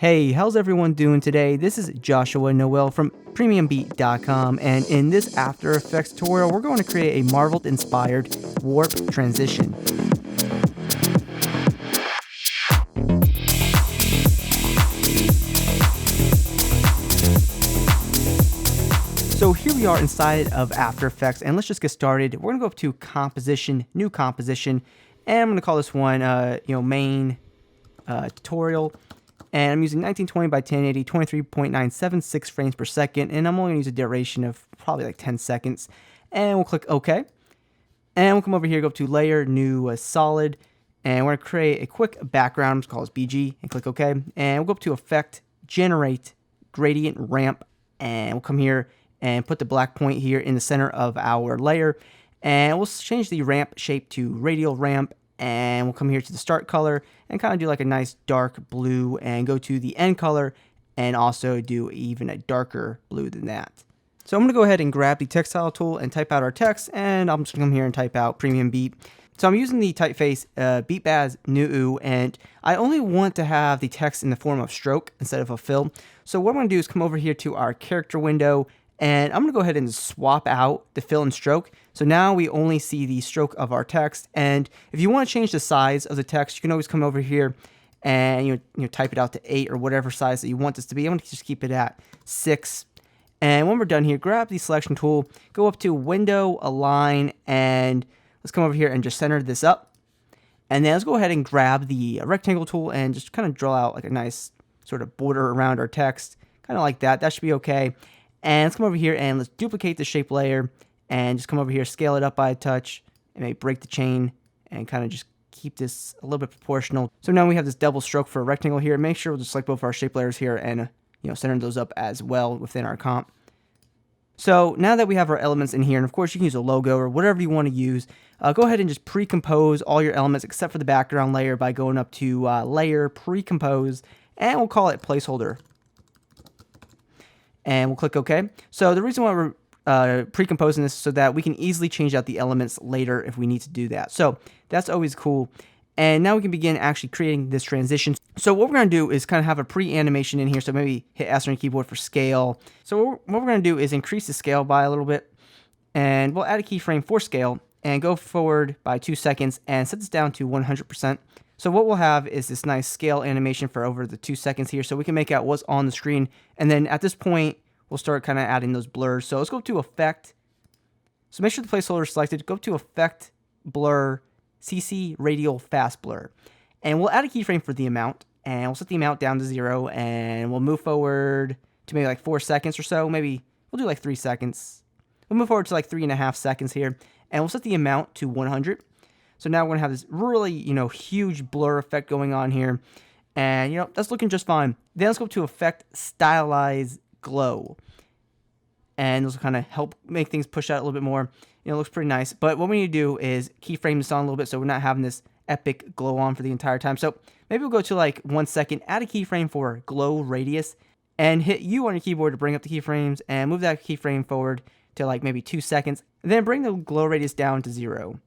Hey, how's everyone doing today? This is Joshua Noel from PremiumBeat.com, and in this After Effects tutorial, we're going to create a Marvel-inspired warp transition. So here we are inside of After Effects, and let's just get started. We're going to go up to Composition, New Composition, and I'm going to call this one, Main Tutorial. And I'm using 1920 by 1080, 23.976 frames per second, and I'm only going to use a duration of probably like 10 seconds. And we'll click OK. And we'll come over here, go up to Layer, New, Solid, and we're going to create a quick background, let's call this BG, and click OK. And we'll go up to Effect, Generate, Gradient Ramp, and we'll come here and put the black point here in the center of our layer. And we'll change the ramp shape to Radial Ramp, and we'll come here to the start color and kind of do like a nice dark blue, and go to the end color and also do even a darker blue than that. So I'm going to go ahead and grab the textile tool and type out our text, and I'm just going to come here and type out PremiumBeat. So I'm using the typeface BeatBaz Nuu, and I only want to have the text in the form of stroke instead of a fill. So what I'm going to do is come over here to our character window, and I'm going to go ahead and swap out the fill and stroke. So now we only see the stroke of our text. And if you want to change the size of the text, you can always come over here and type it out to 8 or whatever size that you want this to be. I'm going to just keep it at 6. And when we're done here, grab the selection tool, go up to Window, Align, and let's come over here and just center this up. And then let's go ahead and grab the rectangle tool and just kind of draw out like a nice sort of border around our text, kind of like that. That should be okay. And let's come over here and let's duplicate the shape layer and just come over here, scale it up by a touch, and maybe break the chain and kind of just keep this a little bit proportional. So now we have this double stroke for a rectangle here. Make sure we'll just select both of our shape layers here and center those up as well within our comp. So now that we have our elements in here, and of course you can use a logo or whatever you want to use, go ahead and just pre-compose all your elements except for the background layer by going up to Layer, Pre-compose, and we'll call it Placeholder. And we'll click OK. So the reason why we're pre-composing this is so that we can easily change out the elements later if we need to do that. So that's always cool. And now we can begin actually creating this transition. So what we're going to do is kind of have a pre-animation in here. So maybe hit S on your keyboard for scale. So what we're going to do is increase the scale by a little bit. And we'll add a keyframe for scale and go forward by 2 seconds and set this down to 100%. So what we'll have is this nice scale animation for over the 2 seconds here, so we can make out what's on the screen. And then at this point, we'll start kind of adding those blurs. So let's go to Effect. So make sure the placeholder is selected. Go to Effect, Blur, CC Radial Fast Blur. And we'll add a keyframe for the amount. And we'll set the amount down to 0. And we'll move forward to maybe like 4 seconds or so. Maybe we'll do like 3 seconds. We'll move forward to like 3.5 seconds here. And we'll set the amount to 100. So now we're going to have this really, huge blur effect going on here. And, that's looking just fine. Then let's go to Effect, Stylize, Glow. And this will kind of help make things push out a little bit more. It looks pretty nice. But what we need to do is keyframe this on a little bit so we're not having this epic glow on for the entire time. So maybe we'll go to like 1 second, add a keyframe for Glow Radius, and hit U on your keyboard to bring up the keyframes, and move that keyframe forward to like maybe 2 seconds. And then bring the glow radius down to 0.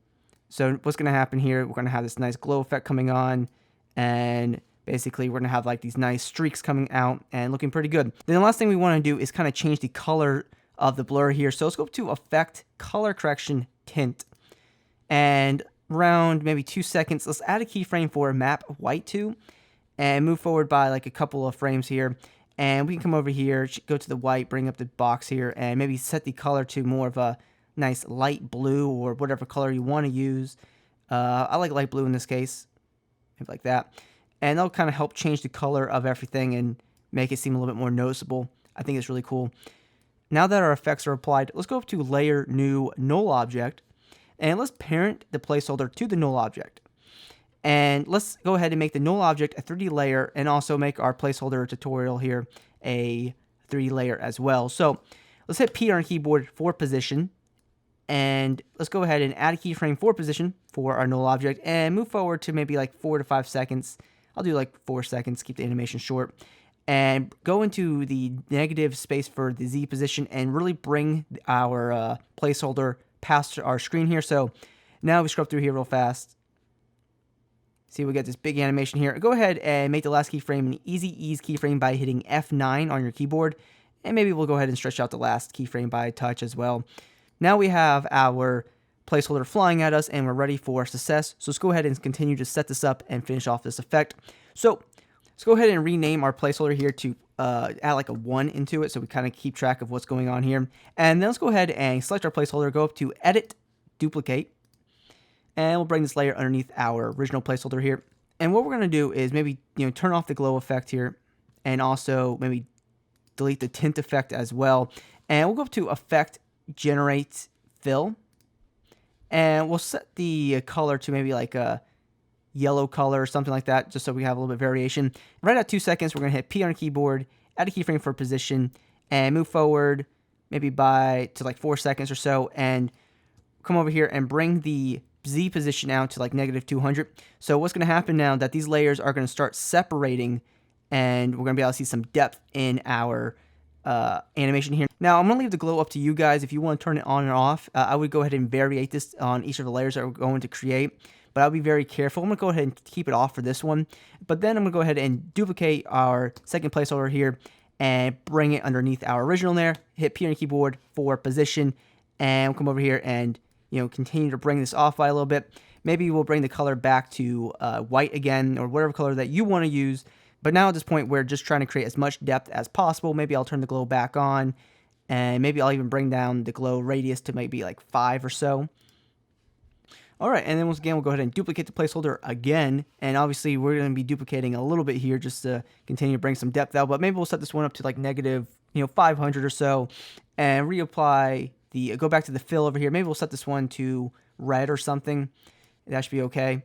So what's going to happen here, we're going to have this nice glow effect coming on, and basically we're going to have like these nice streaks coming out and looking pretty good. Then the last thing we want to do is kind of change the color of the blur here. So let's go to Effect, Color Correction, Tint. And around maybe 2 seconds, let's add a keyframe for Map White to, and move forward by like a couple of frames here. And we can come over here, go to the white, bring up the box here, and maybe set the color to more of a nice light blue or whatever color you want to use. I like light blue in this case, maybe like that. And that'll kind of help change the color of everything and make it seem a little bit more noticeable. I think it's really cool. Now that our effects are applied, let's go up to Layer, New, Null Object, and let's parent the placeholder to the null object. And let's go ahead and make the null object a 3D layer, and also make our placeholder tutorial here a 3D layer as well. So let's hit P on our keyboard for position. And let's go ahead and add a keyframe for position for our null object and move forward to maybe like 4 to 5 seconds. I'll do like 4 seconds, keep the animation short. And go into the negative space for the Z position and really bring our placeholder past our screen here. So now we scrub through here real fast. See, we get this big animation here. Go ahead and make the last keyframe an easy ease keyframe by hitting F9 on your keyboard. And maybe we'll go ahead and stretch out the last keyframe by a touch as well. Now we have our placeholder flying at us and we're ready for success. So let's go ahead and continue to set this up and finish off this effect. So let's go ahead and rename our placeholder here to add like a 1 into it so we kind of keep track of what's going on here. And then let's go ahead and select our placeholder, go up to Edit, Duplicate, and we'll bring this layer underneath our original placeholder here. And what we're going to do is maybe turn off the glow effect here and also maybe delete the tint effect as well. And we'll go up to Effect, Generate, Fill, and we'll set the color to maybe like a yellow color or something like that, just so we have a little bit of variation. Right at 2 seconds, we're going to hit P on our keyboard, add a keyframe for position, and move forward maybe to like 4 seconds or so, and come over here and bring the Z position out to like -200. So what's going to happen now that these layers are going to start separating, and we're going to be able to see some depth in our animation here. Now I'm going to leave the glow up to you guys. If you want to turn it on and off, I would go ahead and variate this on each of the layers that we're going to create, but I'll be very careful. I'm going to go ahead and keep it off for this one, but then I'm going to go ahead and duplicate our second placeholder here and bring it underneath our original there, hit P on your keyboard for position, and we'll come over here and continue to bring this off by a little bit. Maybe we'll bring the color back to white again, or whatever color that you want to use. But now at this point, we're just trying to create as much depth as possible. Maybe I'll turn the glow back on, and maybe I'll even bring down the glow radius to maybe like 5 or so. All right, and then once again, we'll go ahead and duplicate the placeholder again. And obviously, we're going to be duplicating a little bit here just to continue to bring some depth out. But maybe we'll set this one up to like -500 or so, and reapply go back to the fill over here. Maybe we'll set this one to red or something. That should be okay.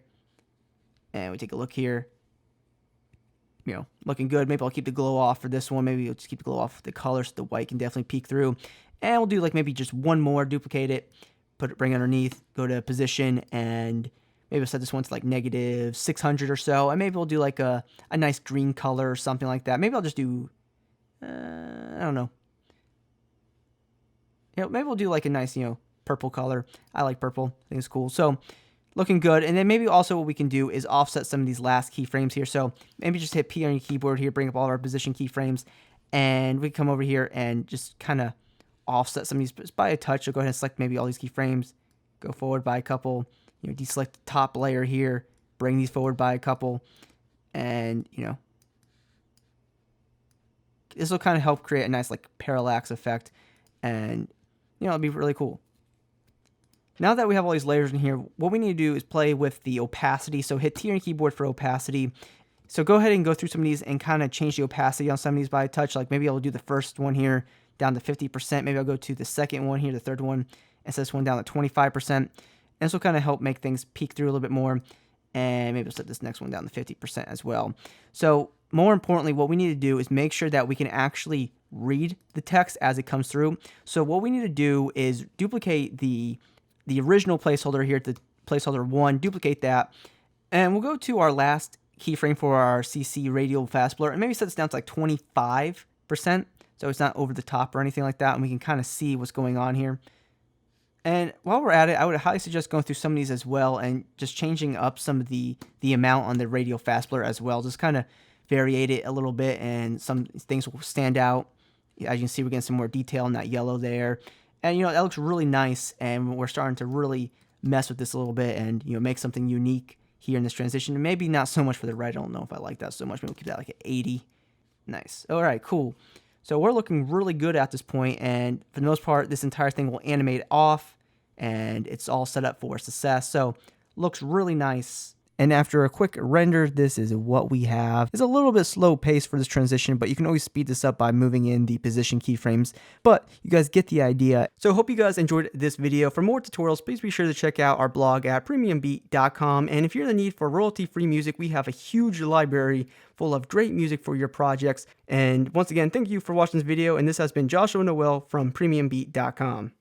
And we take a look here. Looking good. Maybe I'll keep the glow off for this one. Maybe we'll just keep the glow off the color so the white can definitely peek through. And we'll do like maybe just one more, duplicate it, bring it underneath, go to position, and maybe we'll set this one to like -600 or so. And maybe we'll do like a nice green color or something like that. Maybe I'll just do, I don't know. Maybe we'll do like a nice, purple color. I like purple. I think it's cool. So looking good. And then maybe also what we can do is offset some of these last keyframes here. So maybe just hit P on your keyboard here, bring up all of our position keyframes, and we come over here and just kind of offset some of these just by a touch. So go ahead and select maybe all these keyframes, go forward by a couple, deselect the top layer here, bring these forward by a couple, and, this will kind of help create a nice like parallax effect, and it'll be really cool. Now that we have all these layers in here, what we need to do is play with the opacity. So hit T on your keyboard for opacity. So go ahead and go through some of these and kind of change the opacity on some of these by a touch. Like maybe I'll do the first one here down to 50%. Maybe I'll go to the second one here, the third one, and set this one down to 25%. And this will kind of help make things peek through a little bit more. And maybe we'll set this next one down to 50% as well. So more importantly, what we need to do is make sure that we can actually read the text as it comes through. So what we need to do is duplicate the original placeholder here, the placeholder 1, duplicate that, and we'll go to our last keyframe for our CC radial fast blur, and maybe set this down to like 25%, so it's not over the top or anything like that, and we can kind of see what's going on here. And while we're at it, I would highly suggest going through some of these as well, and just changing up some of the amount on the radial fast blur as well, just kind of variate it a little bit, and some things will stand out. As you can see, we're getting some more detail in that yellow there. And, that looks really nice, and we're starting to really mess with this a little bit and, make something unique here in this transition. And maybe not so much for the red. I don't know if I like that so much. Maybe we'll keep that like at 80. Nice. All right, cool. So we're looking really good at this point, and for the most part, this entire thing will animate off, and it's all set up for success. So looks really nice. And after a quick render, this is what we have. It's a little bit slow pace for this transition, but you can always speed this up by moving in the position keyframes. But you guys get the idea. So I hope you guys enjoyed this video. For more tutorials, please be sure to check out our blog at PremiumBeat.com. And if you're in the need for royalty-free music, we have a huge library full of great music for your projects. And once again, thank you for watching this video. And this has been Joshua Noel from PremiumBeat.com.